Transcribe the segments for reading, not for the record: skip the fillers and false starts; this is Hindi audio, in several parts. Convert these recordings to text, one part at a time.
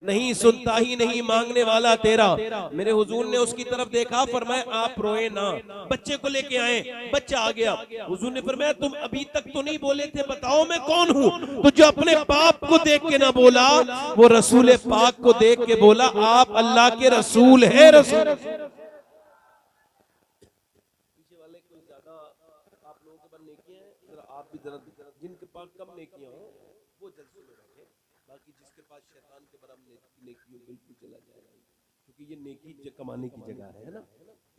नहीं सुनता ही नहीं मांगने वाला तेरा। मेरे हुजूर ने उसकी तरफ देखा, फरमाया आप रोए ना। बच्चे को लेके आए, बच्चा आ गया। हुजूर ने फरमाया तुम अभी तक तो नहीं बोले थे, बताओ मैं कौन हूँ। तो जो अपने बाप को देख के ना बोला, वो रसूल पाक को देख के बोला आप अल्लाह के रसूल है। रसूल पीछे वाले कोई ज्यादा आप लोगों के पास नेकियां हैं, जरा आप भी जरा जिनके पास कम नेकियां हो वो जलसे में बैठे, बाकी जिसके पास शैतान के बराबर नेकी हो बिल्कुल चला जाएगा, क्योंकि ये नेकी कमाने की जगह है ना।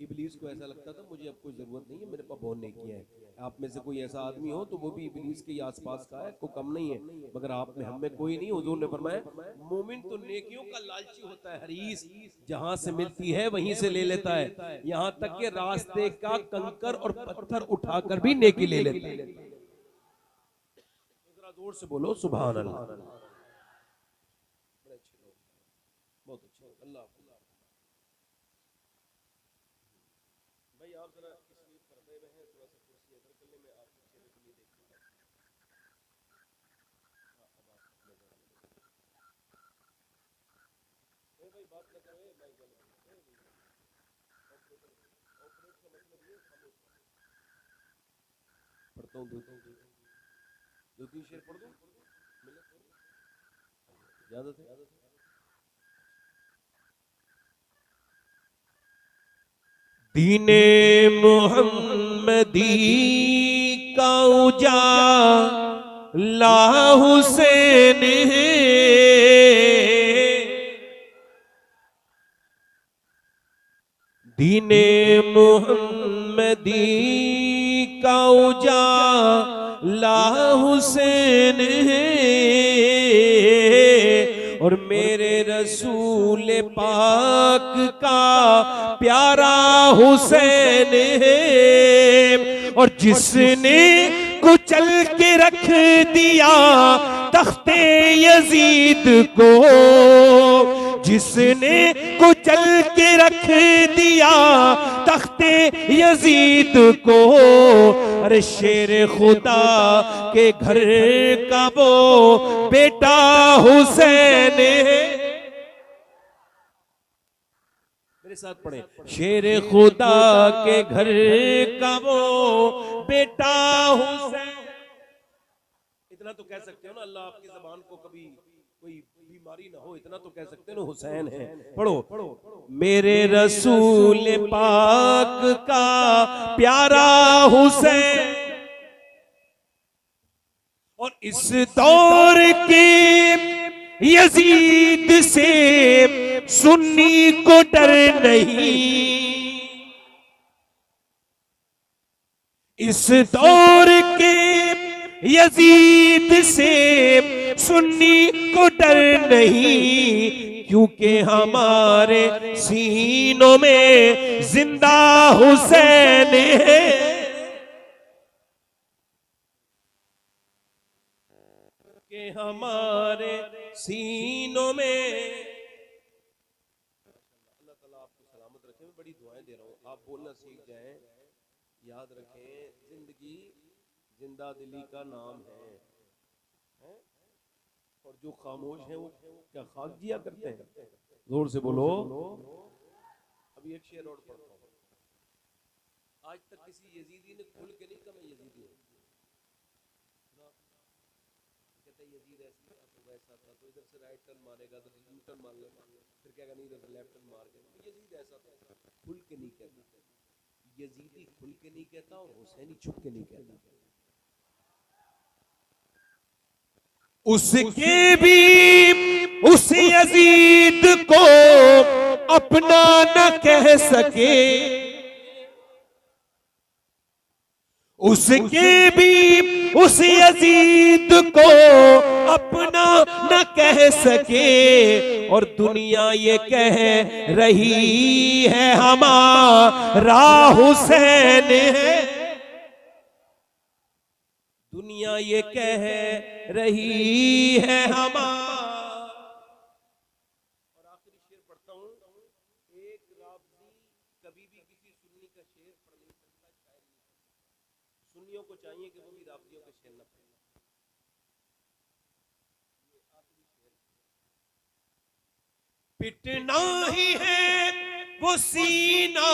इबलीस को ऐसा लगता था मुझे अब कोई जरूरत नहीं है, मेरे पास बहुत नेकियां हैं। आप में से कोई ऐसा आदमी हो तो वो भी इबलीस के आसपास का है, कोई कम नहीं है, मगर आप में हम में कोई नहीं। हुजूर ने फरमाया मोमिन तो नेकियों का लालची होता है, हरीस, जहां से मिलती है वहीं से ले लेता है, यहां तक के रास्ते का कंकर और पत्थर उठाकर भी नेकी ले लेता है। जरा जोर से बोलो सुभान अल्लाह। बड़े अच्छे लोग, बहुत अच्छे लोग, अल्लाह। भाई आप जरा इसलिए पर्दे में हैं, थोड़ा सा कुर्सी इधर कर ले, मैं आपके चेहरे के लिए देखूंगा। हाँ, अब आप अपने जरा भाई बात न करो, माइक वाले ऑपरेटर, ऑपरेट का मतलब ये खामोश पढ़ता हूँ। दो तीन शेर पढ़ दूँ, मिले इजाजत है। दीने मुहम्मदी का उजाला हुसैन है, दीने मुहम्मदी का उजाला हुसैन है, और मेरे रसूल पाक का प्यारा हुसैन है। और जिसने कुचल के रख दिया तख्ते यजीद को, जिसने कुचल के रख दिया तख्ते यजीद को, अरे शेर खुदा के घर का वो बेटा हुसैन है। मेरे साथ पढ़े, शेर खुदा के घर का वो बेटा हुसैन। इतना तो कह सकते हो ना, अल्लाह आपकी ज़बान को कभी कोई बीमारी ना हो, इतना तो कह सकते हो ना हुसैन है। पढ़ो, मेरे रसूल पाक का प्यारा हुसैन, और इस दौर के यजीद से सुन्नी को डर नहीं, इस दौर के यजीद से सुन्नी को डर नहीं, क्योंकि हमारे सीनों में जिंदा हुसैन है। कि हमारे सीनों में, अल्लाह ताला आपको सलामत रखे। मैं बड़ी दुआएं दे रहा हूँ, आप बोलना सीख जाएं। याद रखें, जिंदगी जिंदा दिली का नाम है, और जो खामोश है वो क्या खाक जिया करते हैं। जोर से बोलो। अभी एक शेर और पढ़ता हूँ। आज तक किसी यजीदी ने खुल के नहीं कहा मैं यजीदी हूँ। कहता यजीद ऐसा था तो वैसा था, तो इधर से राइट टर्न मारेगा तो यू टर्न मार लेगा, फिर क्या नहीं, इधर से लेफ्ट टर्न मार के। यजीद ऐसा था, खुल के नहीं कहता। यजीदी खुल के नहीं कहता और हुसैनी छुप के नहीं कहता। उसके भी उस यजीद को अपना न कह सके, उसके भी उस यजीद को अपना न कह सके, और दुनिया ये कह रही है हमारा हुसैन है, दुनिया ये कह रही है हमारा। और आखिरी शेर पढ़ता हूँ। एक राबजी कभी भी किसी सुन्नी का शेर पढ़ नहीं सकता, शायर नहीं। सुन्नियों को चाहिए कि वो भी राबजियों के शेर न पढ़े। ये आखिरी शेर, पिटना ही है वो सीना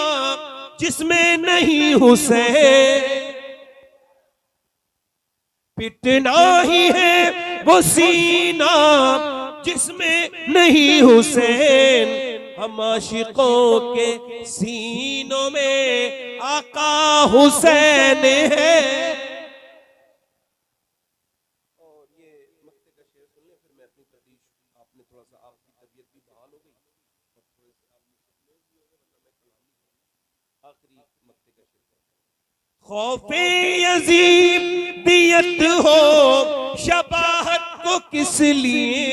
जिसमें नहीं हुसैन, पिटना ही है वो सीना जिसमें नहीं हुसैन, हम आशिकों के सीनों में आका हुसैन है। और ये मक्ते का शेर सुन ले, फिर मैं अपनी तकरीर, आपने थोड़ा सा, आपकी तबीयत भी बहाल हो गई और थोड़े से आप मुझसे भी हो गए, वरना मैं कलाम नहीं करूंगा। आखिरी मक्ते का शेर, खौफे यजीदियत हो शबाहत को किस लिए,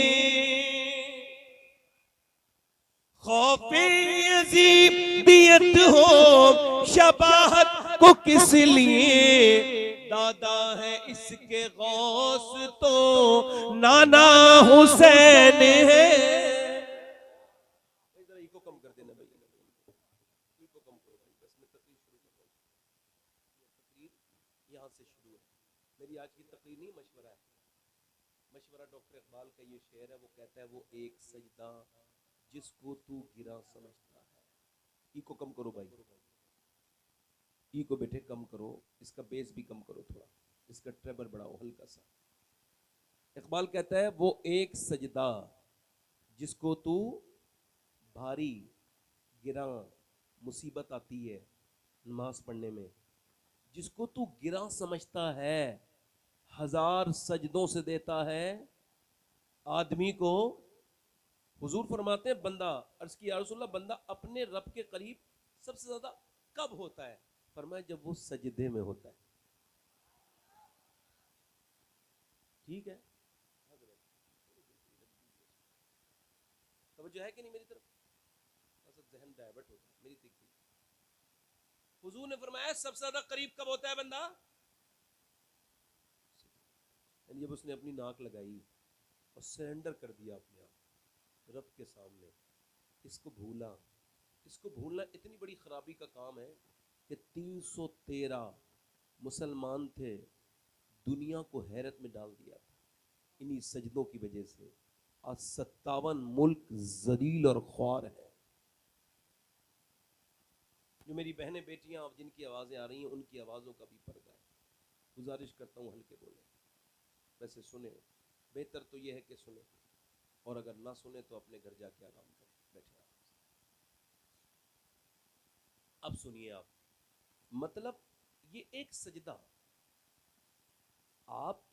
खौफे यजीदियत हो शबाहत को किस लिए, दादा है इसके गौस तो नाना हुसैन है। इधर इको कम कर देना भाई, इको कम करो भाई, बस मैं तकरीर शुरू करता हूँ। तकरीर यहाँ से शुरू है, मेरी आज की तकरीर नहीं, मशवरा है। मशवरा डॉक्टर इकबाल का ये शेर है, वो कहता है वो एक सजदा जिसको तू गिरा समझता है। इको कम करो भाई, इको बेटे कम करो, इसका बेस भी कम करो थोड़ा, इसका ट्रेबल बढ़ाओ हल्का सा। इकबाल कहता है वो एक सजदा जिसको तू भारी गिरा, मुसीबत आती है नमाज पढ़ने में, जिसको तू गिरा समझता है, हजार सजदों से देता है आदमी को। हुजूर फरमाते हैं बंदा, अर्ज की या रसूलल्लाह, बंदा अपने रब के करीब सबसे ज्यादा कब होता है? फरमाया जब वो सजदे में होता है। ठीक है, तवज्जो है कि नहीं मेरी तरफ? जहन डाइवर्ट होता है मेरी दिखती। हुजूर ने फरमाया सबसे ज्यादा करीब कब होता है बंदा? जब उसने अपनी नाक लगाई और सरेंडर कर दिया अपने आप रब के सामने, इसको भूला। इसको भूलना इतनी बड़ी खराबी का काम है कि 313 मुसलमान थे, दुनिया को हैरत में डाल दिया था इन्हीं सजदों की वजह से। आज 57 मुल्क जलील और ख्वार है। जो मेरी बहनें बेटियां अब जिनकी आवाज़ें आ रही हैं, उनकी आवाज़ों का भी पर्दा है। गुजारिश करता हूँ हल्के बोले, वैसे सुने, बेहतर तो यह है कि सुने, और अगर ना सुने तो अपने घर जाके आराम करें, बैठे आराम से। अब सुनिए आप, मतलब ये एक सजदा, आप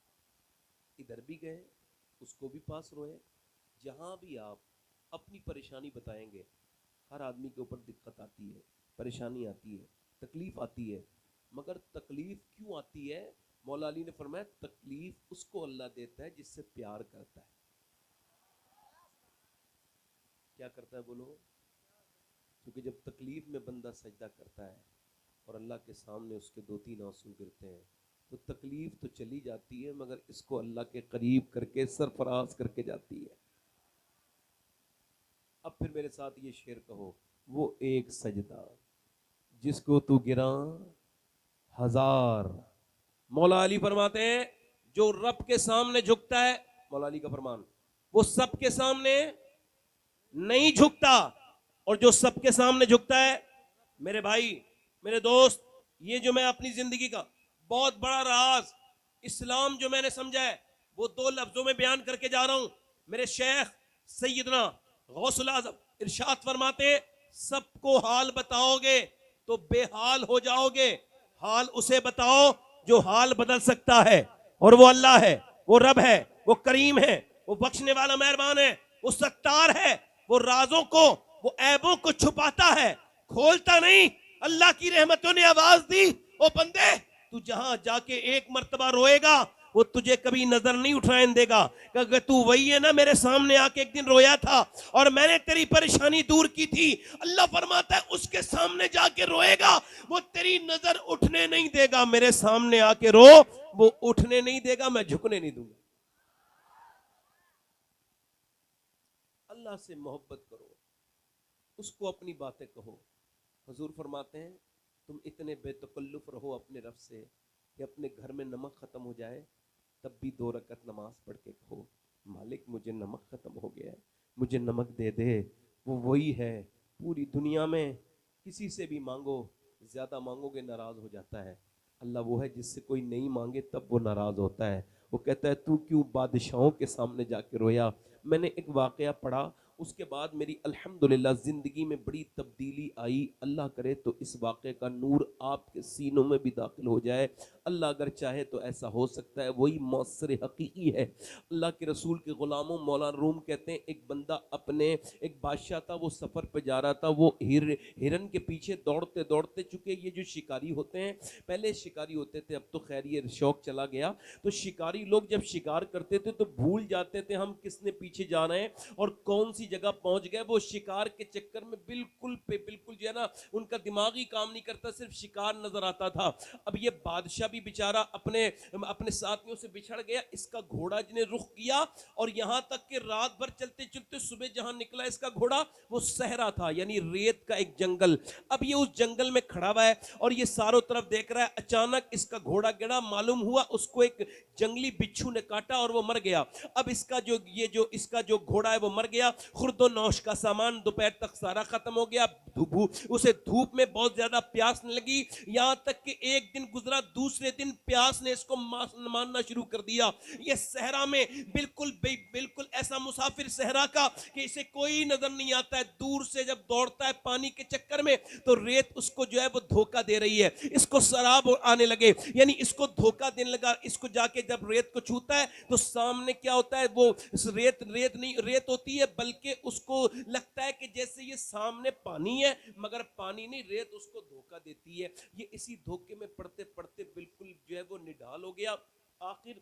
इधर भी गए, उसको भी पास रोए, जहां भी आप अपनी परेशानी बताएंगे, हर आदमी के ऊपर दिक्कत आती है, परेशानी आती है, तकलीफ आती है, मगर तकलीफ क्यों आती है? मौला अली ने फरमाया तकलीफ उसको अल्लाह देता है जिससे प्यार करता है। क्या करता है बोलो? क्योंकि जब तकलीफ में बंदा सजदा करता है और अल्लाह के सामने उसके 2-3 आंसू गिरते हैं, तो तकलीफ तो चली जाती है, मगर इसको अल्लाह के करीब करके सरफराज करके जाती है। अब फिर मेरे साथ ये शेर कहो, वो एक सजदा जिसको तू गिरा हजार। मौला अली फरमाते हैं जो रब के सामने झुकता है, मौला अली का फरमान, वो सबके सामने नहीं झुकता, और जो सबके सामने झुकता है, मेरे भाई, मेरे दोस्त, ये जो मैं अपनी जिंदगी का बहुत बड़ा राज इस्लाम जो मैंने समझा है, वो 2 लफ्जों में बयान करके जा रहा हूं। मेरे शेख सैयदना गौसुल आज़म इरशाद फरमाते, सबको हाल बताओगे तो बेहाल हो जाओगे, हाल उसे बताओ जो हाल बदल सकता है, और वो अल्लाह है, वो रब है, वो करीम है, वो बख्शने वाला मेहरबान है, वो सत्तार है, वो राजों को, वो ऐबों को छुपाता है, खोलता नहीं। अल्लाह की रहमतों ने आवाज दी, ओ बंदे, तू जहां जाके एक मर्तबा रोएगा, वो तुझे कभी नजर नहीं उठाने देगा। अगर तू वही है ना, मेरे सामने आके एक दिन रोया था और मैंने तेरी परेशानी दूर की थी, अल्लाह फरमाता है उसके सामने जाके रोएगा, वो तेरी नजर उठने नहीं देगा। मेरे सामने आके रो, वो उठने नहीं देगा, मैं झुकने नहीं दूंगा। अल्लाह से मोहब्बत करो, उसको अपनी बातें कहो। हुजूर फरमाते हैं तुम इतने बेतकल्लुफ रहो अपने रब से कि अपने घर में नमक खत्म हो जाए तब भी 2 रकत नमाज पढ़ के कहो, मालिक मुझे नमक खत्म हो गया है, मुझे नमक दे दे, वो वही है। पूरी दुनिया में किसी से भी मांगो, ज्यादा मांगोगे नाराज हो जाता है। अल्लाह वो है जिससे कोई नहीं मांगे तब वो नाराज होता है। वो कहता है तू क्यों बादशाहों के सामने जाके रोया। मैंने एक वाकया पढ़ा, उसके बाद मेरी अल्हम्दुलिल्लाह ज़िंदगी में बड़ी तब्दीली आई। अल्लाह करे तो इस वाक़े का नूर आपके सीनों में भी दाखिल हो जाए। अल्लाह अगर चाहे तो ऐसा हो सकता है। वही मौसर हकीकी है। अल्लाह के रसूल के ग़ुलामों, मौलाना रूम कहते हैं एक बंदा अपने, एक बादशाह था, वो सफ़र पर जा रहा था। वो हिरन के पीछे दौड़ते दौड़ते, चुके ये जो शिकारी होते हैं, पहले शिकारी होते थे, अब तो खैर ये शौक चला गया। तो शिकारी लोग जब शिकार करते थे तो भूल जाते थे हम किसने पीछे जा रहे हैं और कौन सी जगह पहुंच गए। वो शिकार के चक्कर में बिल्कुल पे बिल्कुल जो है ना, उनका दिमाग ही काम नहीं करता, सिर्फ शिकार नजर आता था। अब ये बादशाह भी बेचारा अपने अपने साथियों से बिछड़ गया। इसका घोड़ा जिन्हें रुख किया और यहां तक कि रात भर चलते चलते सुबह जहां निकला इसका घोड़ा, वो सहरा था, यानी रेत का एक जंगल। अब ये उस जंगल में खड़ा हुआ है और ये चारों तरफ देख रहा है। अचानक इसका घोड़ा गिरा, मालूम हुआ उसको एक जंगली बिच्छू ने काटा और वो मर गया। अब इसका जो घोड़ा है वो मर गया। खुर्दो नौश का सामान दोपहर तक सारा खत्म हो गया। उसे धूप में बहुत ज्यादा प्यास लगी, यहां तक कि एक दिन गुजरा, दूसरे दिन प्यास ने इसको मारना शुरू कर दिया। ये सहरा में बिल्कुल ऐसा मुसाफिर सहरा का कि इसे कोई नजर नहीं आता है। दूर से जब दौड़ता है पानी के चक्कर में तो रेत उसको जो है वो धोखा दे रही है, इसको शराब आने लगे, यानी इसको धोखा देने लगा। इसको जाके जब रेत को छूता है तो सामने क्या होता है, वो रेत नहीं रेत होती है, बल्कि उसको लगता है कि जैसे ये सामने पानी है, मगर पानी नहीं, रेत उसको धोखा देती है। ये इसी धोखे में पड़ते पड़ते बिल्कुल जो है वो निढाल हो गया। आखिर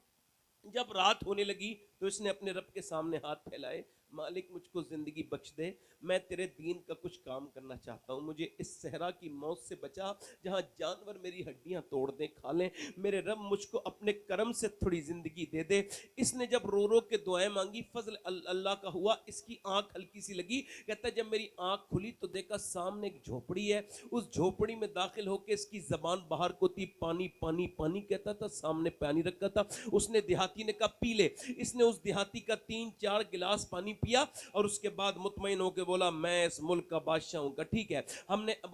जब रात होने लगी तो इसने अपने रब के सामने हाथ फैलाए, मालिक मुझको जिंदगी बख्श दे, मैं तेरे दीन का कुछ काम करना चाहता हूँ, मुझे इस सहरा की मौत से बचा जहाँ जानवर मेरी हड्डियाँ तोड़ दें, खा लें। मेरे रब मुझको अपने करम से थोड़ी जिंदगी दे दे। इसने जब रो रो के दुआएं मांगी, फजल अल्लाह का हुआ, इसकी आंख हल्की सी लगी। कहता जब मेरी आंख खुली तो देखा सामने एक झोपड़ी है। उस झोपड़ी में दाखिल होकर इसकी जबान बाहर को थी, पानी पानी पानी कहता था, सामने पानी रखा था। उसने देहाती ने कहा पी ले। इसने उस देहाती का 3-4 गिलास पानी पिया और उसके बाद मुतमईन होकर बोला मैं इस मुल्क का बादशाह हूं। ठीक है,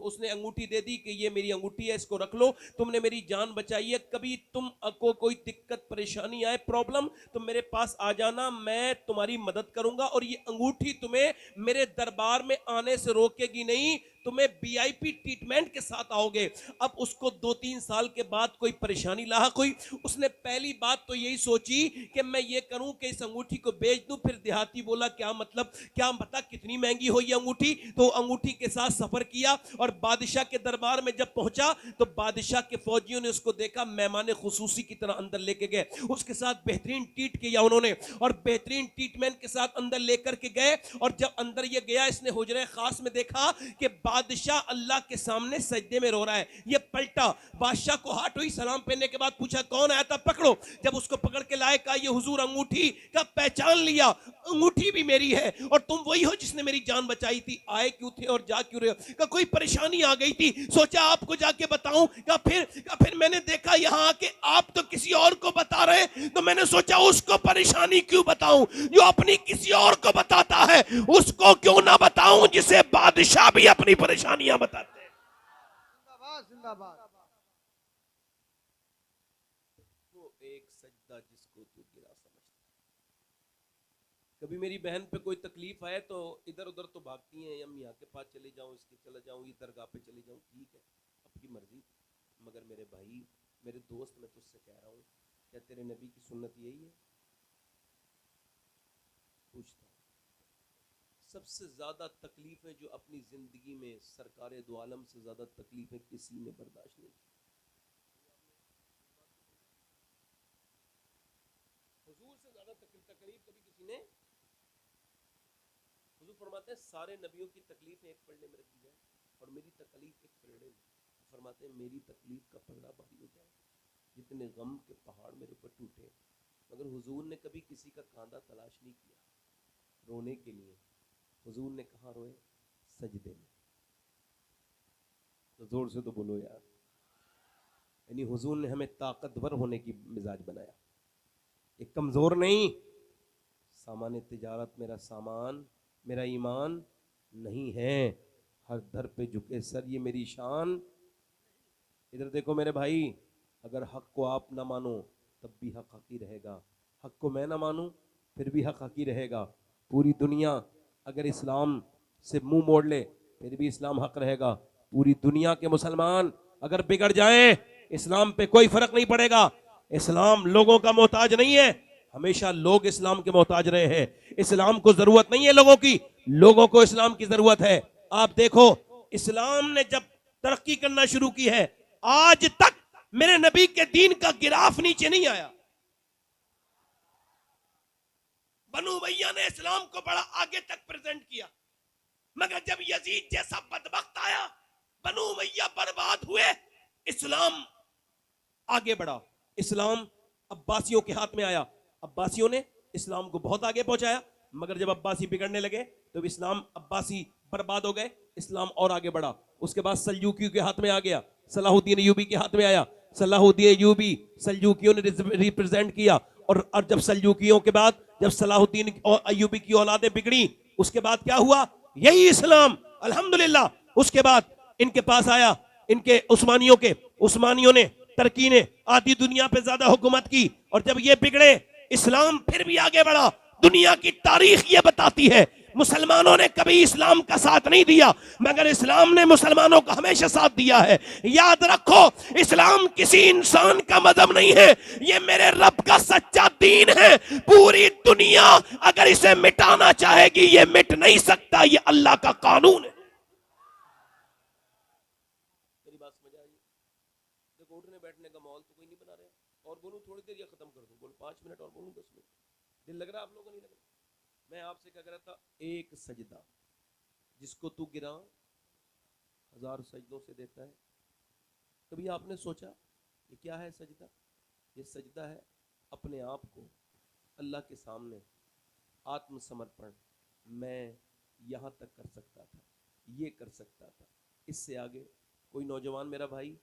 उसने अंगूठी दे दी कि ये मेरी अंगूठी है, इसको रख लो, तुमने मेरी जान बचाई है, कभी तुम को कोई दिक्कत परेशानी आए, प्रॉब्लम, तो मेरे पास आ जाना, मैं तुम्हारी मदद करूंगा और ये अंगूठी तुम्हें मेरे दरबार में आने से रोकेगी नहीं, तुम्हें वीआईपी ट्रीटमेंट के साथ आओगे। अब उसको 2-3 साल के बाद कोई परेशानी लाहक हुई। उसने पहली बात तो यही सोची कि मैं ये करूं कि इस अंगूठी को बेच दूं। फिर देहाती बोला क्या मतलब, क्या पता कितनी महंगी हो ये अंगूठी। तो अंगूठी के साथ सफर किया और बादशाह के दरबार में जब पहुंचा तो बादशाह के फौजियों ने उसको देखा, मेहमान खुसूसी की तरह अंदर लेके गए, उसके साथ बेहतरीन ट्रीट किया उन्होंने और बेहतरीन ट्रीटमेंट के साथ अंदर लेकर के गए। और जब अंदर ये गया, इसने हुजरे खास में देखा कि बादशाह अल्लाह के सामने सजदे में रो रहा है। ये पलटा, बादशाह को हाथ हुई, सलाम पहनने के बाद पूछा कौन आया था, पकड़ो। जब उसको पकड़ के लाए, कहा ये हुजूर अंगूठी का पहचान लिया, अंगूठी भी मेरी है और तुम वही हो जिसने मेरी जान बचाई थी। आए क्यों थे और जा क्यों रहे हो? कहा कोई परेशानी आ गई थी, सोचा आपको जाके बताऊं। कहा फिर मैंने देखा यहां आके आप तो किसी और को बता रहे, तो मैंने सोचा उसको परेशानी क्यों बताऊं, जो अपनी किसी और को बताता है उसको क्यों ना बताऊं, जिसे बादशाह भी अपनी परेशानियां बताते हैं। जिंदाबाद जिंदाबाद। वो एक सजदा जिसको तू गिरा समझता। कभी मेरी बहन पे कोई तकलीफ आए तो इधर उधर तो भागती हैं, हम यहाँ के पास चले जाऊं, इसके चले जाऊं, ये दरगाह पे चले जाऊं, ठीक है आपकी मर्जी, मगर मेरे भाई, मेरे दोस्त, मैं तुझसे कह रहा हूँ, क्या तेरे नबी की सुन्नत यही है? पूछता हूँ। सबसे ज्यादा तकलीफें जो अपनी जिंदगी में सरकारे दो आलम से ज्यादा तकलीफें किसी ने बर्दाश्त नहीं की। हुजूर से ज्यादा तकलीफ कभी किसी ने, हुजूर फरमाते हैं सारे नबियों की तकलीफें एक पलड़े में रखी जाए और मेरी तकलीफ एक पलड़े में। फरमाते हैं मेरी तकलीफ का पलड़ा भारी हो जाए, जितने गम के पहाड़ मेरे ऊपर टूटे, मगर हुजूर ने कभी किसी का कांधा तलाश नहीं किया रोने के लिए। हुजूर ने कहाँ रोए? सजदे में। तो जोर से तो बोलो यार। यानी हुजूर ने हमें ताकतवर होने की मिजाज बनाया, एक कमजोर नहीं। सामान तिजारत, मेरा सामान, मेरा ईमान, नहीं है। हर दर पे झुके सर ये मेरी शान। इधर देखो मेरे भाई, अगर हक को आप ना मानो तब भी हक हक ही रहेगा, हक को मैं ना मानूं फिर भी हक हक ही रहेगा। पूरी दुनिया अगर इस्लाम से मुंह मोड़ ले फिर भी इस्लाम हक रहेगा। पूरी दुनिया के मुसलमान अगर बिगड़ जाए इस्लाम पे कोई फर्क नहीं पड़ेगा। इस्लाम लोगों का मोहताज नहीं है, हमेशा लोग इस्लाम के मोहताज रहे हैं। इस्लाम को जरूरत नहीं है लोगों की, लोगों को इस्लाम की जरूरत है। आप देखो, इस्लाम ने जब तरक्की करना शुरू की है, आज तक मेरे नबी के दीन का गिराफ नीचे नहीं आया। बनु उमय्या ने इस्लाम को बड़ा आगे तक प्रेजेंट किया, मगर जब यजीद जैसा बदबख्त आया, बनु उमय्या बर्बाद हुए, इस्लाम आगे बढ़ा। इस्लाम अब्बासियों के हाथ में आया, अब्बासियों ने इस्लाम को बहुत आगे पहुंचाया, मगर जब अब्बासी बिगड़ने लगे तो इस्लाम, अब्बासी बर्बाद हो गए, इस्लाम और आगे बढ़ा। उसके बाद सल्जूकियों के हाथ में आ गया, सलाहुद्दीन अय्यूबी के हाथ में आया। सलाहुद्दीन अय्यूबी सल्जूकियों ने रिप्रेजेंट किया, और जब सल्जूकियों के बाद जब सलाहुद्दीन और अय्यूबी की औलादें बिगड़ी, उसके बाद क्या हुआ? यही इस्लाम अल्हम्दुलिल्लाह। उसके बाद इनके पास आया, इनके उस्मानियों ने तरकी ने आधी दुनिया पे ज्यादा हुकूमत की, और जब ये बिगड़े इस्लाम फिर भी आगे बढ़ा। दुनिया की तारीख ये बताती है मुसलमानों ने कभी इस्लाम का साथ नहीं दिया, मगर इस्लाम ने मुसलमानों का हमेशा साथ दिया है। याद रखो, इस्लाम किसी इंसान का मजहब नहीं है, ये मेरे रब का सच्चा दीन है। पूरी दुनिया अगर इसे मिटाना चाहेगी ये मिट नहीं सकता, ये अल्लाह का कानून है। मेरी बात समझ आ रही है? देखो, उठने बैठने का माहौल तो कोई नहीं बना रहे। और बोलूं थोड़ी देर या खत्म कर दूं? बोलो 5 मिनट और बोलूं 10 मिनट? दिल लग रहा है आप लोगों को? नहीं लग रहा? मैं आपसे क्या कह रहा था, एक सजदा जिसको तू गिरा 1000 सजदों से देता है। कभी आपने सोचा ये क्या है सजदा? ये सजदा है अपने आप को अल्लाह के सामने आत्मसमर्पण। मैं यहाँ तक कर सकता था, ये कर सकता था, इससे आगे कोई नौजवान मेरा भाई,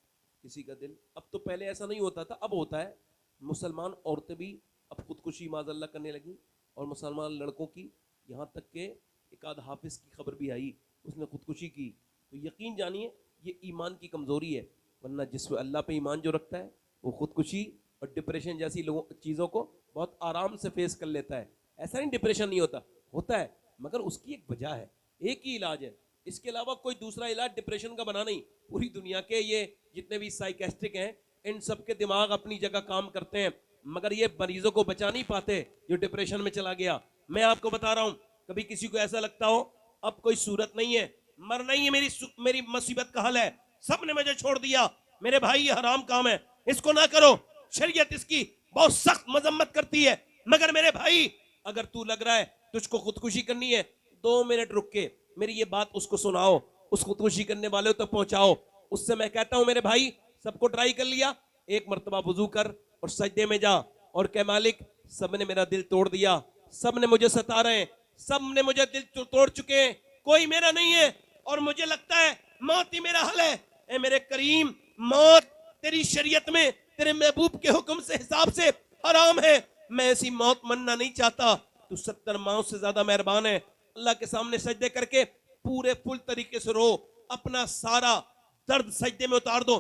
किसी का दिल, अब तो पहले ऐसा नहीं होता था, अब होता है। मुसलमान औरतें भी अब खुदकुशी माज़अल्लाह करने लगी, और मुसलमान लड़कों की, यहाँ तक के एक आध हाफिज की खबर भी आई, उसने खुदकुशी की। तो यकीन जानिए ये ईमान की कमज़ोरी है, वरना जिस अल्लाह पे ईमान जो रखता है वो खुदकुशी और डिप्रेशन जैसी चीज़ों को बहुत आराम से फेस कर लेता है। ऐसा नहीं डिप्रेशन नहीं होता, होता है, मगर उसकी एक वजह है, एक ही इलाज है। इसके अलावा कोई दूसरा इलाज डिप्रेशन का बना नहीं। पूरी दुनिया के ये जितने भी साइकेस्ट्रिक हैं, इन सब के दिमाग अपनी जगह काम करते हैं, मगर ये मरीजों को बचा नहीं पाते जो डिप्रेशन में चला गया। मैं आपको बता रहा हूं, कभी किसी को ऐसा लगता हो अब कोई सूरत नहीं है, मरना ही है, मेरी मुसीबत का हल है, सबने मुझे छोड़ दिया, मेरे भाई ये हराम काम है, इसको ना करो, शरीयत इसकी बहुत सख्त मजम्मत करती है। मगर मेरे भाई, अगर तू लग रहा है तुझको खुदकुशी करनी है, 2 मिनट रुक के मेरी ये बात उसको सुनाओ, उस खुदकुशी करने वाले तक पहुंचाओ। उससे मैं कहता हूं मेरे भाई, सबको ट्राई कर लिया, एक मर्तबा वुजू कर और सजदे में जा और कह मालिक सबने मेरा दिल तोड़ दिया, सबने मुझे सता रहे हैं, सबने मुझे दिल तोड़ चुके हैं, कोई मेरा नहीं है, और मुझे लगता है मौत ही मेरा हल है। ए मेरे करीम, मौत तेरी शरीयत में तेरे महबूब के हुक्म से, हिसाब से हराम है। मैं ऐसी मौत मरना नहीं चाहता, तू 70 माओ से ज्यादा मेहरबान है। अल्लाह के सामने सजदे करके पूरे फुल तरीके से रो, अपना सारा दर्द सजदे में उतार दो।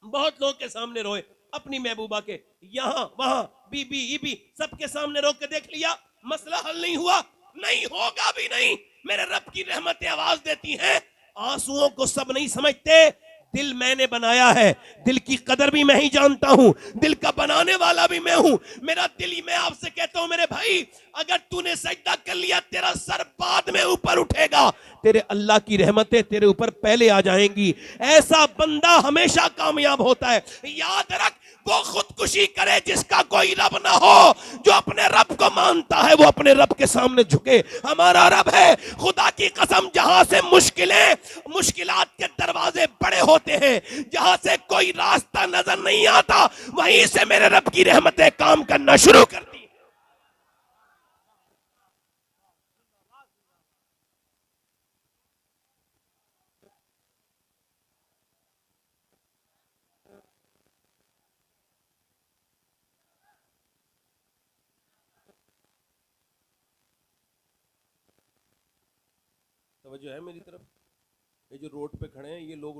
बहुत लोगों के सामने रोए, अपनी महबूबा के, यहां वहां, बीबी ईबी सबके सामने रो के देख लिया, मसला हल नहीं हुआ, नहीं होगा भी नहीं। मेरे रब की रहमतें आवाज देती हैं, आंसुओं को सब नहीं समझते, दिल मैंने बनाया है, दिल की कदर भी मैं ही जानता हूं, दिल का बनाने वाला भी मैं हूं। मेरा दिल ही, मैं आपसे कहता हूं मेरे भाई, अगर तूने सजदा कर लिया तेरा सर बाद में ऊपर उठेगा, तेरे अल्लाह की रहमतें तेरे ऊपर पहले आ जाएंगी। ऐसा बंदा हमेशा कामयाब होता है। याद रख, वो खुदकुशी करे जिसका कोई रब ना हो, जो अपने रब को मानता है वो अपने रब के सामने झुके। हमारा रब है, खुदा की कसम, जहां से मुश्किलात के दरवाजे बड़े होते हैं, जहां से कोई रास्ता नजर नहीं आता, वहीं से मेरे रब की रहमतें काम करना शुरू करती। तवज्जो है मेरी तरफ? ये जो रोड पे खड़े हैं ये लोग